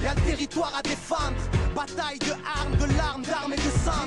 y a le territoire à défendre. Bataille de armes, de larmes, d'armes et de sang.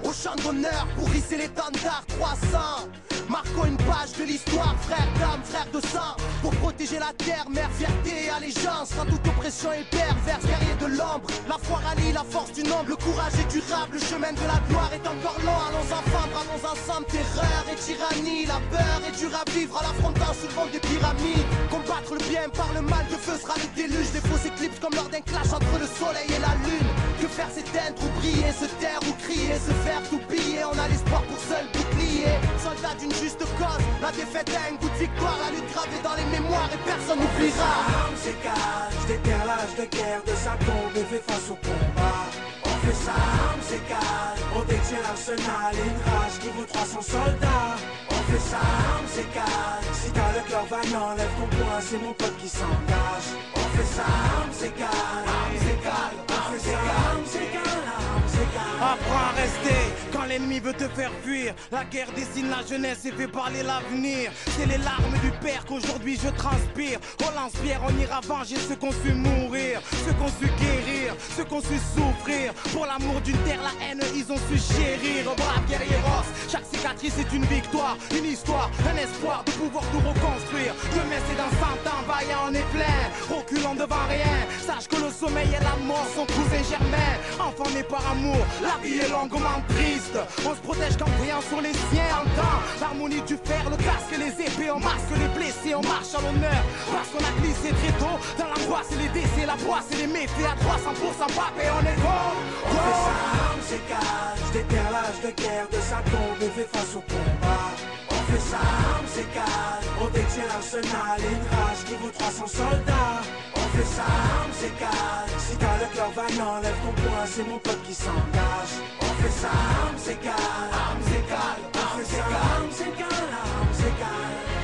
Au champ d'honneur pour hisser l'étendard 300. Marquons une page de l'histoire, frère d'âme, frère de sang. Pour protéger la terre, mère, fierté et allégeance. Quand toute oppression est perverse, guerrier de l'ombre. La foi rallie la force du nombre, le courage est durable. Le chemin de la gloire est encore long. Allons enfants, bravons ensemble terreur et tyrannie. La peur est dure à vivre en l'affrontant sous le vent des pyramides. Combattre le bien par le mal, de feu sera le déluge. Des fausses éclipses comme lors d'un clash entre le soleil et la lune. Que faire s'éteindre ou briller, se taire ou crier, se faire tout piller. On a l'espoir pour seul bouclier. Soldat d'une juste cause, la défaite a un goût de victoire. La lutte gravée dans les mémoires et personne n'oubliera. Armes s'écartent, déterre l'âge de guerre de sa tombe et fait face au combat. On fait ça, armes s'écartent, on détient l'arsenal et une rage qui vaut 300 soldats. On fait ça, armes s'écartent, si t'as le cœur vaillant, lève ton poing, c'est mon pote qui s'engage. On fait ça, armes s'écartent, armes s'écartent, on fait ça, armes s'écartent, armes s'écartent. Apprends à rester quand l'ennemi veut te faire fuir. La guerre dessine la jeunesse et fait parler l'avenir. C'est les larmes du père qu'aujourd'hui je transpire. On lance-pierre, on ira venger ceux qu'on su mourir, ceux qu'on su guérir, ceux qu'on su souffrir. Pour l'amour d'une terre, la haine, ils ont su chérir. Brave guerrieros, chaque cicatrice est une victoire, une histoire, un espoir de pouvoir tout reconstruire. Demain c'est dans 100 ans, vaillant on est plein, reculant devant rien. Sache que le sommeil et la mort sont cousins germains. Enfant né par amour, la vie est longuement triste. On se protège qu'en priant sur les siens. Entend l'harmonie du fer, le casque et les épées. On masque les blessés, on marche à l'honneur. Parce qu'on a glissé très tôt dans l'angoisse et les décès, la poisse et les méfaits à 300% pape et on est gros. On fait ça, armes s'écartent, déterre l'âge de guerre de sa tombe et fait face au combat. On fait ça, armes s'écartent, on détient l'arsenal et une rage qui vaut 300 soldats. On fait ça, armes s'écartent, si t'as le cœur vaillant, lève ton poing, c'est mon pote qui s'engage. On fait ça, armes s'écartent, armes s'écartent, on fait ça, armes s'écartent, armes s'écartent.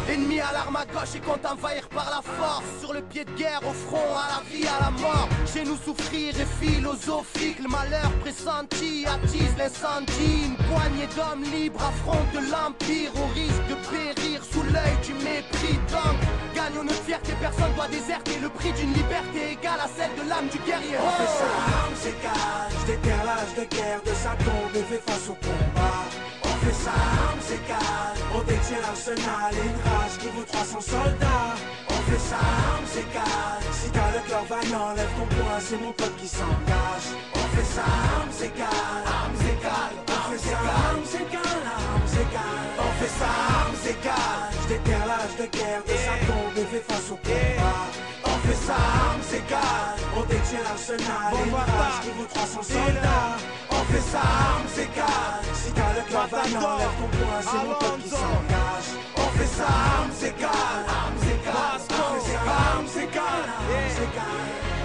Ennemi à l'arme à gauche et compte envahir par la force. Sur le pied de guerre, au front, à la vie, à la mort. Chez nous souffrir est philosophique. Le malheur pressenti attise l'incendie. Une poignée d'hommes libres affrontent l'empire. Au risque de périr sous l'œil du mépris. Donc, gagnons notre fierté, personne doit déserter. Le prix d'une liberté égale à celle de l'âme du guerrier. On fait ça, armes s'écartent, déterre l'âge de guerre de sa tombe et fait face au combat. On fait ça, armes s'écartent, on détient l'arsenal et une rage qui vaut 300 soldats. On fait ça, armes s'écartent, si t'as le cœur vaillant, lève ton poing, c'est mon pote qui s'engage. On fait ça, armes s'écartent, armes s'écartent, on fait ça, armes s'écartent, armes s'écartent. On fait ça, armes s'écartent, déterre l'âge de guerre de sa tombe et fait face au combat. On fait ça, armes s'écartent, on détient l'arsenal et une rage qui vaut 300 soldats. On fait ça, armes s'écartent, si t'as le cœur vaillant, lève ton poing, c'est mon pote qui s'engage. On fait ça, armes s'écartent, armes s'écartent, on fait ça, armes s'écartent, armes s'écartent.